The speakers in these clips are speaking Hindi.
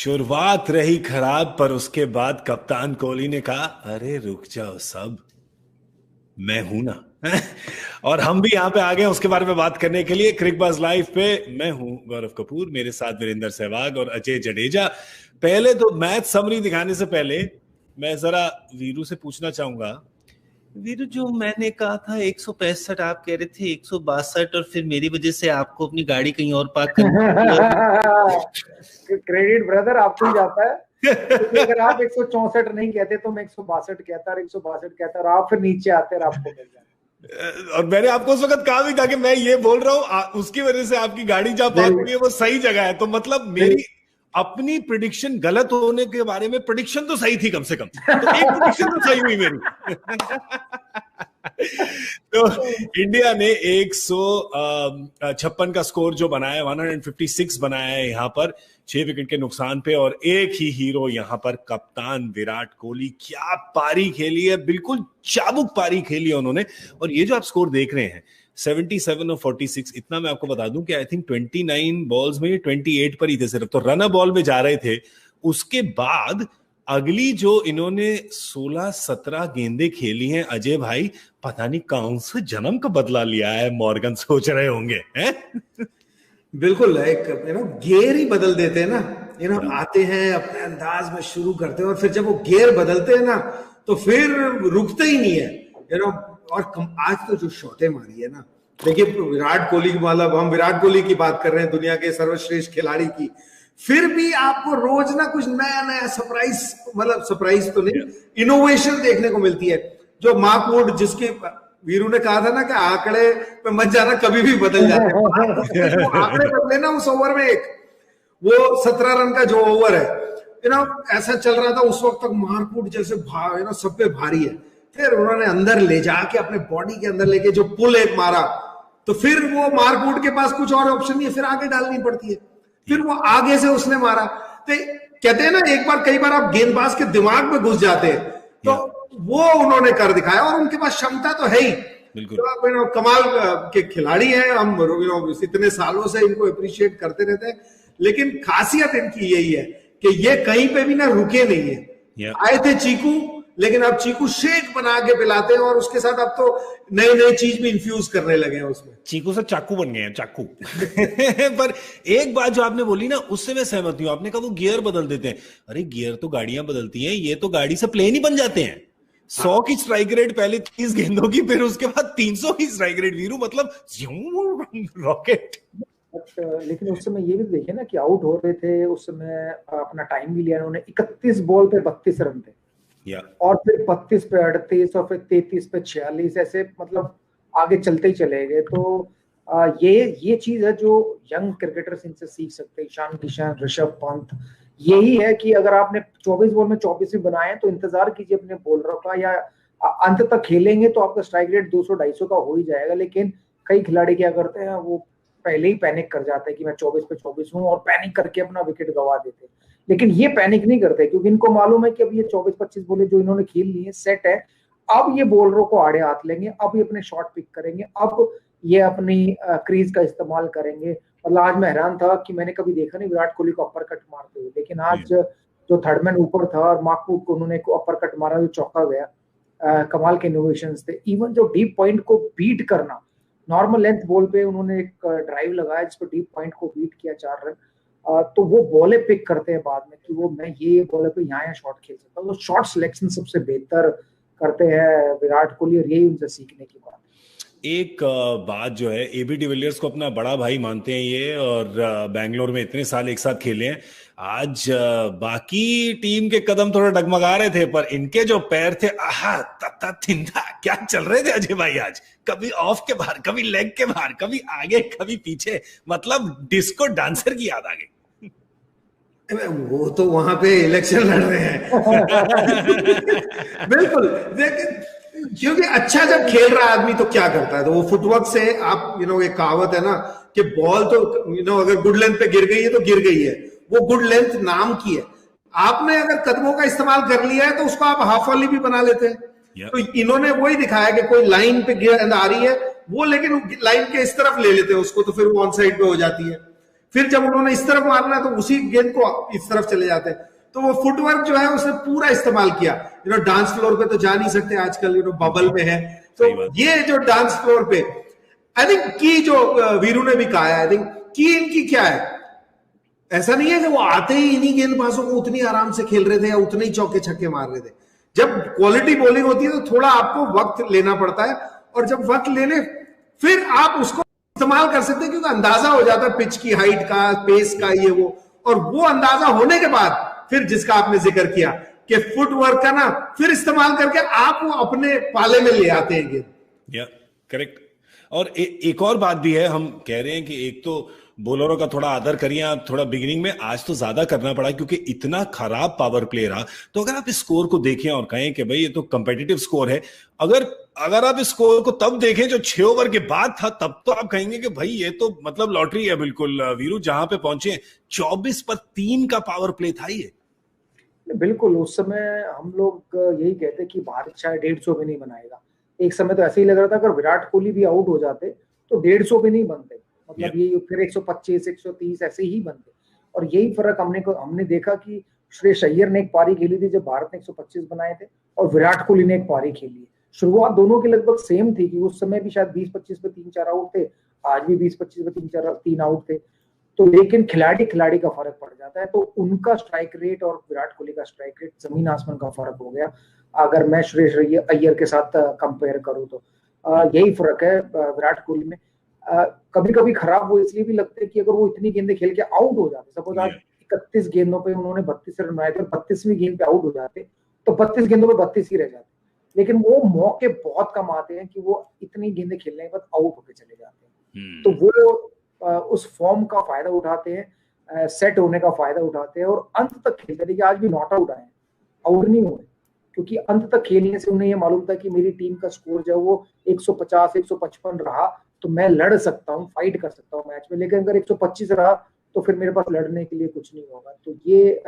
शुरुआत रही खराब, पर उसके बाद कप्तान कोहली ने कहा, अरे रुक जाओ सब, मैं हूं ना। और हम भी यहां पे आ गए उसके बारे में बात करने के लिए। क्रिकबाज लाइव पे मैं हूं गौरव कपूर, मेरे साथ वीरेंद्र सहवाग और अजय जडेजा। पहले तो मैच समरी दिखाने से पहले मैं जरा वीरू से पूछना चाहूंगा, वीरू जो मैंने कहा था 165, आप कह रहे थे 162, और फिर मेरी वजह से आपको अपनी गाड़ी कहीं और पार्क करनी क्रेडिट ब्रदर आपको ही जाता है। तो अगर आप 164 नहीं कहते तो मैं 162 कहता और 162 कहता और आप फिर नीचे आते और आपको मिल जाता। और मैंने आपको उस वक्त कहा भी था कि मैं ये बोल रहा हूं उसकी वजह से आपकी गाड़ी जहां पार्क हुई है वो सही जगह है। तो मतलब मेरी अपनी प्रेडिक्शन गलत होने के बारे में प्रेडिक्शन तो सही थी, कम से कम तो एक प्रेडिक्शन तो सही हुई मेरी। तो इंडिया ने 156 का स्कोर जो बनाया, 156 बनाया है यहां पर 6 विकेट के नुकसान पे, और एक ही हीरो यहां पर कप्तान विराट कोहली। क्या पारी खेली है, बिल्कुल चाबुक पारी खेली है उन्होंने। और ये जो आप स्कोर देख रहे हैं 77 और 46, इतना मैं आपको बता दूं कि आई थिंक 29 बॉल्स में 28 पर ही थे सिर्फ, तो रनर बॉल में जा रहे थे। उसके बाद अगली जो इन्होंने 16-17 गेंदें खेली हैं अजय भाई, पता नहीं कौन से जन्म का बदला लिया है मॉर्गन, सोच रहे होंगे हैं? बिल्कुल, एक गियर ही बदल देते हैं ना, आते हैं अपने अंदाज में शुरू करते हैं और फिर जब वो गियर बदलते हैं ना तो फिर रुकते ही नहीं है। और आज तो जो शॉटें मारी है ना, देखिए विराट कोहली, मतलब हम विराट कोहली की बात कर रहे हैं, दुनिया के सर्वश्रेष्ठ खिलाड़ी की, फिर भी आपको रोज ना कुछ नया नया सरप्राइज, मतलब सरप्राइज तो नहीं, इनोवेशन देखने को मिलती है। जो मार्क वुड, जिसके वीरू ने कहा था ना कि आंकड़े पे मत जाना, कभी भी बदल जाते हैं। आंकड़े बदले ना उस ओवर में, एक वो 17 रन का जो ओवर है, ऐसा चल रहा था उस वक्त तक मार्क वुड जैसे सब पे भारी है। फिर उन्होंने अंदर ले जाके अपने बॉडी के अंदर लेके जो पुल एक मारा, तो फिर वो मार्क वुड के पास कुछ और ऑप्शन नहीं है, फिर आगे डालनी पड़ती है। फिर वो आगे से उसने मारा। तो कहते हैं ना, एक बार कई बार आप गेंदबाज के दिमाग में घुस जाते हैं, तो वो उन्होंने कर दिखाया। और उनके पास क्षमता तो है ही, तो कमाल के खिलाड़ी हैं। हम इतने सालों से इनको अप्रिशिएट करते रहते हैं, लेकिन खासियत इनकी यही है कि ये कहीं पे भी ना रुके नहीं है। आए थे चीकू, लेकिन अब चीकू शेक बना के पिलाते हैं, और उसके साथ अब तो नई नई चीज भी इन्फ्यूज करने लगे हैं उसमें। चीकू से चाकू बन गए हैं, चाकू। पर एक बात जो आपने बोली ना, उससे मैं सहमत हूं। आपने कहा वो गियर बदल देते हैं, अरे गियर तो गाड़ियां बदलती हैं, ये तो गाड़ी से प्लेन ही बन जाते हैं। 100 की स्ट्राइक रेट पहले 30 गेंदों की, फिर उसके बाद 300 की स्ट्राइक रेट। वीरू मतलब रॉकेट। लेकिन उस समय ये भी देखे ना कि आउट हो रहे थे उस समय, अपना टाइम भी लिया उन्होंने। 31 बॉल पे 32 रन थे, और फिर 32 पे 38 और फिर 33 पे 46, ऐसे मतलब आगे चलते ही चले गए। तो ये चीज है जो यंग क्रिकेटर्स इनसे सीख सकते हैं। ईशान किशन, ऋषभ पंत, यही है कि अगर आपने 24 बॉल में 24 भी बनाए तो इंतजार कीजिए अपने बॉलरों का, या अंत तक खेलेंगे तो आपका स्ट्राइक रेट 200-250 का हो ही जाएगा। लेकिन कई खिलाड़ी क्या करते हैं, वो पहले ही पैनिक कर जाते हैं कि मैं 24 पे 24 हूँ, और पैनिक करके अपना विकेट गवा देते हैं। लेकिन ये पैनिक नहीं करते, क्योंकि इनको मालूम है कि अब ये 24-25 बॉलें जो इन्होंने खेल ली है सेट है। अब ये बॉलरों को आड़े हाथ लेंगे, अब ये अपने शॉट पिक करेंगे, अब ये अपनी क्रीज का इस्तेमाल करेंगे। मतलब आज मैं हैरान था कि मैंने कभी देखा नहीं विराट कोहली को अपर कट मारते हुए, लेकिन आज जो थर्ड मैन ऊपर था और मार्क वुड को उन्होंने अपर कट मारा जो चौका गया। कमाल के इनोवेशंस थे। इवन जो डीप पॉइंट को बीट करना, नॉर्मल लेंथ बॉल पे उन्होंने एक ड्राइव लगाया जिसको डीप पॉइंट को बीट किया 4 रन। तो वो बॉले पिक करते हैं बाद में कि वो मैं ये बॉले पे यहाँ शॉट खेल सकता हूँ। तो शॉट सिलेक्शन सबसे बेहतर करते हैं विराट कोहली, और यही उनसे सीखने की बात। एक बात जो है, एबी डिविलियर्स को अपना बड़ा भाई मानते हैं ये, और बैंगलोर में इतने साल एक साथ खेले हैं। आज बाकी टीम के कदम थोड़ा डगमगा रहे थे, पर इनके जो पैर थे, आहा तत्ता थिंदा, क्या चल रहे थे अजय भाई आज। कभी ऑफ के बाहर, कभी लेग के बाहर, कभी आगे कभी पीछे, मतलब डिस्को डांसर की याद आ गई। वो तो वहां पे इलेक्शन लड़ रहे हैं। बिल्कुल, क्योंकि अच्छा जब खेल रहा है आदमी तो क्या करता है, तो वो फुटवर्क से आप एक कहावत है ना कि बॉल तो अगर गुड लेंथ पे गिर गई है तो गिर गई है, वो गुड लेंथ नाम की है। आपने अगर कदमों का इस्तेमाल कर लिया है तो उसको आप हाफ वॉली भी बना लेते हैं। तो इन्होंने वही दिखाया कि कोई लाइन पे गेंद आ रही है वो, लेकिन लाइन के इस तरफ ले लेते हैं उसको, तो फिर वो ऑन साइड पे हो जाती है। फिर जब उन्होंने इस तरफ मारना है तो उसी गेंद को इस तरफ चले जाते हैं। तो वो फुटवर्क जो है उसने पूरा इस्तेमाल किया। डांस फ्लोर पे तो जा नहीं सकते आजकल, बबल में है, तो ये जो डांस फ्लोर पे आई थिंक की जो वीरू ने भी कहा है, आई थिंक की इनकी क्या है, ऐसा नहीं है कि वो आते ही इन्हीं गेंदबाजों को उतनी आराम से खेल रहे थे या उतने ही चौके छक्के मार रहे थे। जब क्वालिटी बॉलिंग होती है तो थोड़ा आपको वक्त लेना पड़ता है, और जब वक्त ले ले फिर आप उसको इस्तेमाल कर सकते हैं, क्योंकि अंदाजा हो जाता है पिच की हाइट का, पेस का, ये और वो अंदाजा होने के बाद फिर जिसका आपने जिक्र किया कि फुटवर्क का ना फिर इस्तेमाल करके आप वो अपने पाले में ले आते हैं गेंद। करेक्ट। और एक और बात भी है, हम कह रहे हैं कि एक तो बॉलरों का थोड़ा आदर करिए आप, थोड़ा बिगिनिंग में आज तो ज्यादा करना पड़ा क्योंकि इतना खराब पावर प्ले रहा। तो अगर आप इस स्कोर को देखें और कहें कि भाई ये तो कंपेटिटिव स्कोर है, अगर आप इस स्कोर को तब देखें जो 6 ओवर के बाद था, तब तो आप कहेंगे कि भाई ये तो मतलब लॉटरी है बिल्कुल। वीरू जहां पे पहुंचे 24 पर 3 का पावर प्ले था ये। बिल्कुल, उस समय हम लोग यही कहते कि भारत शायद 150 भी नहीं बनाएगा। एक समय तो ऐसे ही लग रहा था अगर विराट कोहली भी आउट हो जाते तो 150 भी नहीं बनते, मतलब ये फिर 125 130 ऐसे ही बनते। और यही फर्क हमने देखा कि श्रेयस अय्यर ने एक पारी खेली थी जब भारत ने 125 बनाए थे, और विराट कोहली ने एक पारी खेली। शुरुआत दोनों की लगभग सेम थी कि उस समय भी शायद 20-25 पे 3-4 आउट थे, आज भी 20-25 पे 3 आउट थे। तो लेकिन खिलाड़ी का फर्क पड़ जाता है, तो उनका स्ट्राइक रेट और विराट कोहली का स्ट्राइक रेट जमीन आसमान का फर्क हो गया अगर मैं श्रेयस अय्यर के साथ कंपेयर करूं तो। यही फर्क है विराट कोहली में। कभी कभी खराब वो इसलिए भी लगते हैं कि अगर वो इतनी गेंदें खेल के आउट हो जाते, सपोज आज 31 गेंदों पे उन्होंने 32 रन बनाए थे और 32वीं गेंद पे आउट हो जाते तो 32 गेंदों पे 32 ही रह जाते। लेकिन वो मौके बहुत कम आते हैं कि वो इतनी गेंदें खेलने के बाद आउट होकर चले जाते हैं। तो वो उस फॉर्म का फायदा उठाते हैं, सेट होने का फायदा उठाते हैं और अंत तक खेलते हैं। आज भी नॉट आउट आए, आउट नहीं हुए, क्योंकि अंत तक खेलने से उन्हें ये मालूम था कि मेरी टीम का स्कोर जो है वो 150 155 रहा तो मैं लड़ सकता हूँ, फाइट कर सकता हूँ मैच में। लेकिन अगर 125 रहा तो फिर मेरे पास लड़ने के लिए कुछ नहीं होगा। तो ये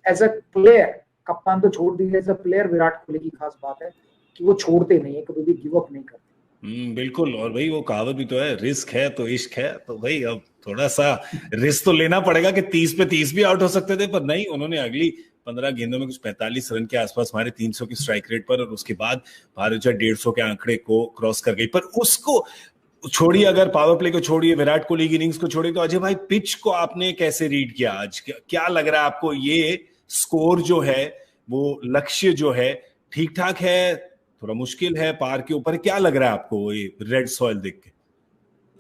एज अ प्लेयर, कप्तान तो छोड़ दीजिए, as a player Virat Kohli की खास बात है कि वो छोड़ते नहीं है, कभी भी गिव अप नहीं करते। बिल्कुल। और भाई वो कहावत भी तो है, रिस्क है तो इश्क है। तो भाई अब थोड़ा सा रिस्क तो लेना पड़ेगा कि 30 पे 30 भी आउट हो सकते थे, पर नहीं, उन्होंने अगली 15 गेंदों में कुछ 45 रन के आसपास हमारे 300 की स्ट्राइक रेट पर, और उसके बाद भारत जो 150 के आंकड़े को क्रॉस कर गई। पर उसको छोड़िए, अगर पावर प्ले को छोड़िए, विराट कोहली की इनिंग्स को छोड़िए, तो अजय भाई पिच को आपने कैसे रीड किया आज? क्या लग रहा है आपको, ये स्कोर जो है वो लक्ष्य जो है ठीक ठाक है, थोड़ा मुश्किल है, पार के ऊपर? क्या लग रहा है आपको ये रेड सॉइल देख के?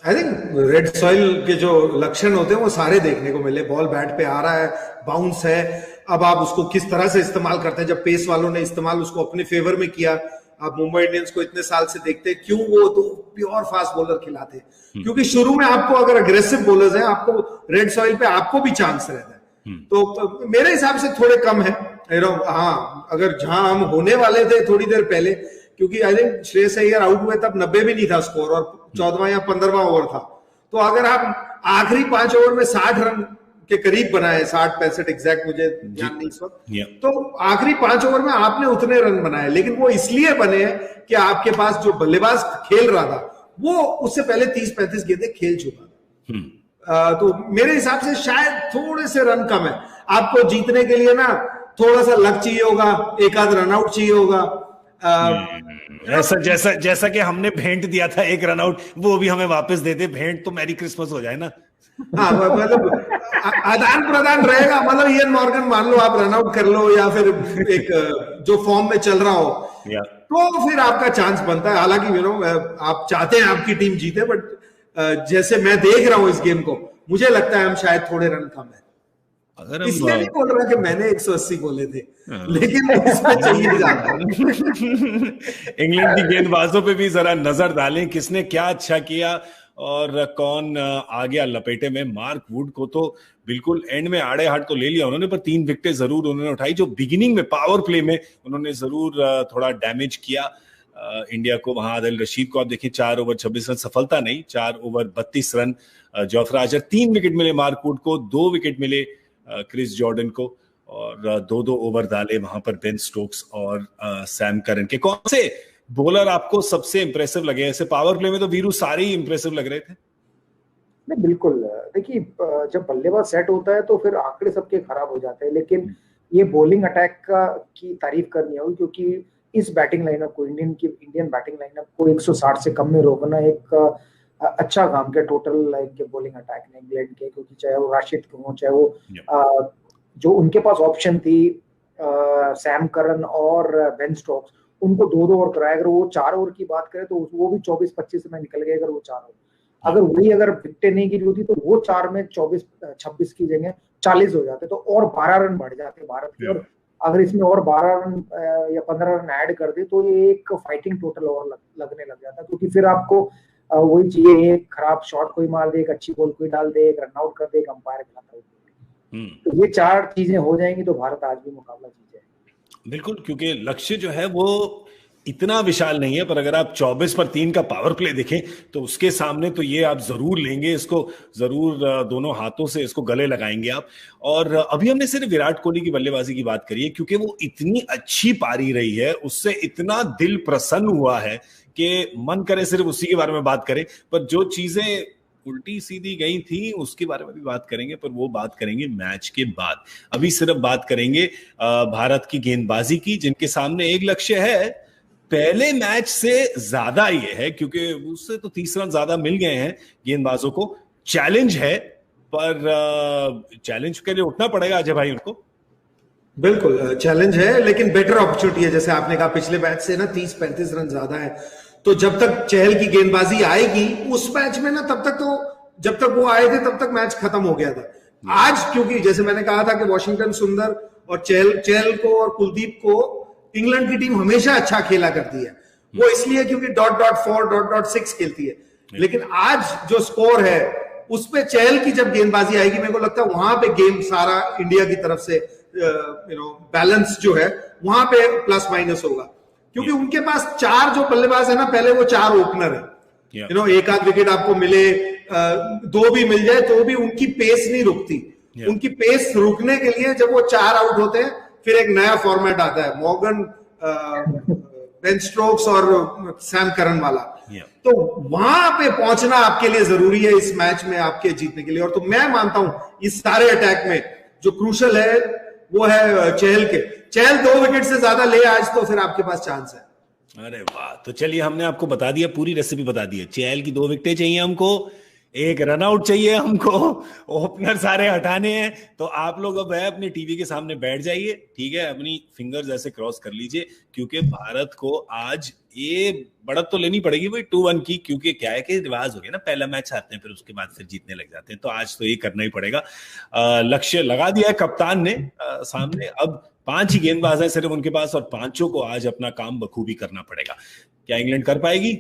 आई थिंक रेड सॉइल के जो लक्षण होते हैं वो सारे देखने को मिले। बॉल बैट पे आ रहा है, बाउंस है, अब आप उसको किस तरह से इस्तेमाल करते हैं। जब पेस वालों ने इस्तेमाल उसको अपने फेवर में किया, आप मुंबई इंडियंस को इतने साल से देखते हैं, क्यों वो तो प्योर फास्ट बॉलर खिलाते हैं, क्योंकि शुरू में आपको अगर अग्रेसिव बॉलर्स हैं, आपको रेड सॉइल पे आपको भी चांस रहता है। तो मेरे हिसाब से थोड़े कम है। हाँ, अगर जहां हम होने वाले थे थोड़ी देर पहले, क्योंकि I think Shreyas Iyer out हुए तब 90 भी नहीं था स्कोर और 14वां या 15वां ओवर था। तो अगर आप आखिरी 5 ओवर में 60 रन के करीब बनाए, 60-65 एग्जैक्ट मुझे ध्यान नहीं इस वक्त, तो आखिरी 5 ओवर में आपने उतने रन बनाए, लेकिन वो इसलिए बने कि आपके पास जो बल्लेबाज खेल रहा था वो उससे पहले 30-35 गेंदें खेल चुका था। तो मेरे हिसाब से शायद थोड़े से रन कम है। आपको जीतने के लिए ना थोड़ा सा लक चाहिए होगा, एक आध रन आउट चाहिए होगा। जैसा कि हमने भेंट दिया था एक रन आउट, वो भी हमें वापस दे दे। भेंट तो मैरी क्रिसमस हो जाए ना। हाँ, मतलब आदान प्रदान रहेगा। मतलब इयन मॉर्गन मान लो आप रन आउट कर लो, या फिर एक जो फॉर्म में चल रहा हो, तो फिर आपका चांस बनता है। हालांकि आप चाहते हैं आपकी टीम जीते, बट जैसे मैं देख रहा हूं इस गेम को, मुझे लगता है हम शायद थोड़े रन कम है। अगर इसलिए नहीं बोल रहा कि मैंने 180 बोले थे, लेकिन इसमें चाहिए ज्यादा। इंग्लैंड की गेंदबाजों पे भी जरा नजर डालें, किसने क्या अच्छा किया और कौन आ गया लपेटे में। मार्क वुड को तो बिल्कुल एंड में आड़े हाथ तो ले लिया उन्होंने, पर 3 विकेटें जरूर उन्होंने उठाई, जो बिगिनिंग में पावर प्ले में उन्होंने जरूर थोड़ा डैमेज किया इंडिया को। वहां आदिल रशीद को आप देखिए, 4 ओवर 26 रन, सफलता नहीं, 4 over 32 run Jofra Archer. 3 wicket मिले मार्क वुड को, 2 विकेट मिले क्रिस जॉर्डन को, और 2-2 ओवर डाले वहां पर बेन स्टोक्स और सैम करन के। कौन से बॉलर आपको सबसे इंप्रेसिव लगे? ऐसे पावर प्ले में तो वीरू सारे ही इंप्रेसिव लग रहे थे। नहीं बिल्कुल, देखिए जब बल्लेबाज सेट होता है तो फिर आंकड़े सबके खराब हो जाते हैं, लेकिन ये बॉलिंग अटैक का की तारीफ करनी होगी, क्योंकि इस बैटिंग लाइनअप को, इंडियन बैटिंग लाइनअप को 160 से कम में रोकना एक अच्छा काम किया टोटल लाइक के बॉलिंग अटैक ने इंग्लैंड के, क्योंकि चाहे वो राशिद हो, चाहे वो जो उनके पास ऑप्शन थी सैम करन और बेन स्टोक्स, उनको 2-2 ओवर कराया। अगर वो 4 ओवर की बात करें तो वो भी 24-25 में निकल गए। अगर वो 4 ओवर, अगर विकेटें नहीं गिरी होती तो वो 4 में 24-26 की जगह 40 हो जाते, तो और 12 रन बढ़ जाते भारत के। और अगर इसमें और 12 रन या 15 रन ऐड कर दे तो ये एक फाइटिंग टोटल ओवर लगने लग जाता, क्योंकि फिर आपको वही चाहिए, एक खराब शॉट कोई मार दे, एक अच्छी बॉल कोई डाल दे, एक रन आउट कर दे, एक अंपायर खिलाता है। तो ये 4 चीजें हो जाएंगी तो भारत आज भी मुकाबला जीत जाएगा। बिल्कुल, क्योंकि लक्ष्य जो है वो इतना विशाल नहीं है, पर अगर आप 24 पर 3 का पावर प्ले देखें तो उसके सामने तो ये आप जरूर लेंगे, इसको जरूर दोनों हाथों से इसको गले लगाएंगे आप। और अभी हमने सिर्फ विराट कोहली की बल्लेबाजी की बात करी है, क्योंकि वो इतनी अच्छी पारी रही है, उससे इतना दिल प्रसन्न हुआ है कि मन करे सिर्फ उसी के बारे में बात करें। पर जो चीजें उल्टी सीधी गई थी उसके बारे में भी बात करेंगे, पर वो बात करेंगे मैच के बाद। अभी सिर्फ बात करेंगे भारत की गेंदबाजी की, जिनके सामने एक लक्ष्य है पहले मैच से ज्यादा ये है, क्योंकि उससे तो 30 रन ज्यादा मिल गए हैं गेंदबाजों को। चैलेंज है, पर चैलेंज के लिए उठना पड़ेगा अजय भाई उनको। बिल्कुल चैलेंज है, लेकिन बेटर अपॉर्चुनिटी है। जैसे आपने कहा पिछले मैच से ना 30-35 रन ज्यादा है, तो जब तक चहल की गेंदबाजी आएगी उस मैच में ना, तब तक तो जब तक वो आए थे तब तक मैच खत्म हो गया था। आज क्योंकि जैसे मैंने कहा था कि वॉशिंगटन सुंदर और चहल को और कुलदीप को इंग्लैंड की टीम हमेशा अच्छा खेला करती है, वो इसलिए क्योंकि .4 .6 खेलती है। लेकिन आज जो स्कोर है उस पे चहल की जब गेंदबाजी आएगी, मेरे को लगता है वहां पे गेम सारा इंडिया की तरफ से बैलेंस जो है वहां पे प्लस माइनस होगा, क्योंकि उनके पास 4 जो बल्लेबाज है ना, पहले वो 4 ओपनर है। एक आध विकेट आपको मिले, 2 भी मिल जाए तो भी उनकी पेस नहीं रुकती। उनकी पेस रुकने के लिए जब वो 4 आउट होते हैं फिर एक नया फॉर्मेट आता है, मॉर्गन, बेन स्टोक्स और सैम करन वाला। तो वहां पे पहुंचना आपके लिए जरूरी है इस मैच में आपके जीतने के लिए। और तो मैं मानता हूं इस सारे अटैक में जो क्रूशल है वो है चहल के। चहल 2 विकेट से ज्यादा ले आज तो फिर आपके पास चांस है। अरे वाह, तो चलिए हमने आपको बता दिया, पूरी रेसिपी बता दी है। चहल की 2 विकेटें चाहिए हमको, 1 रनआउट चाहिए हमको, ओपनर सारे हटाने हैं। तो आप लोग अब है अपने टीवी के सामने बैठ जाइए, ठीक है, अपनी फिंगर्स ऐसे क्रॉस कर लीजिए, क्योंकि भारत को आज ये बढ़त तो लेनी पड़ेगी वही 2-1 की, क्योंकि क्या है कि रिवाज हो गया ना, पहला मैच हारते हैं फिर उसके बाद फिर जीतने लग जाते हैं। तो आज तो ये करना ही पड़ेगा। लक्ष्य लगा दिया है कप्तान ने सामने। अब 5 ही गेंदबाज है सिर्फ उनके पास, और 5 को आज अपना काम बखूबी करना पड़ेगा। क्या इंग्लैंड कर पाएगी,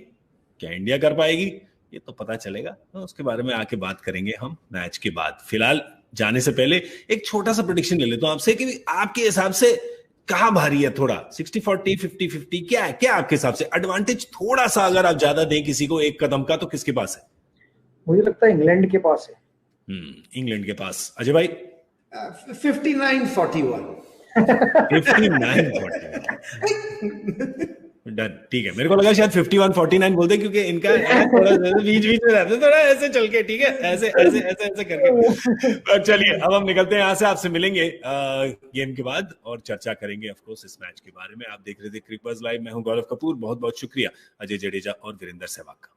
क्या इंडिया कर पाएगी, ये तो पता चलेगा, तो उसके बारे में आके बात करेंगे हम मैच के बाद। फिलहाल जाने से पहले एक छोटा सा प्रेडिक्शन ले लेता हूं आपसे कि आपके हिसाब से कहां भारी है थोड़ा, 60-40, 50-50, क्या है, क्या आपके हिसाब से एडवांटेज थोड़ा सा अगर आप ज्यादा दें किसी को एक कदम का, तो किसके पास है? मुझे लगता है इंग्लैंड के पास है। इंग्लैंड के पास। अजय भाई? 59-41। 59-41 डन, ठीक है। मेरे को लगा शायद 51-49 बोलते, क्योंकि इनका थोड़ा बीच बीच में रहते, थोड़ा ऐसे चल के, ठीक है, ऐसे ऐसे ऐसे ऐसे करके। चलिए अब हम निकलते हैं यहाँ से, आपसे मिलेंगे गेम के बाद और चर्चा करेंगे ऑफ कोर्स इस मैच के बारे में। आप देख रहे थे क्रिक बज़ लाइव, मैं हूं गौरव कपूर। बहुत बहुत शुक्रिया अजय जडेजा और वीरेंद्र सहवाग का।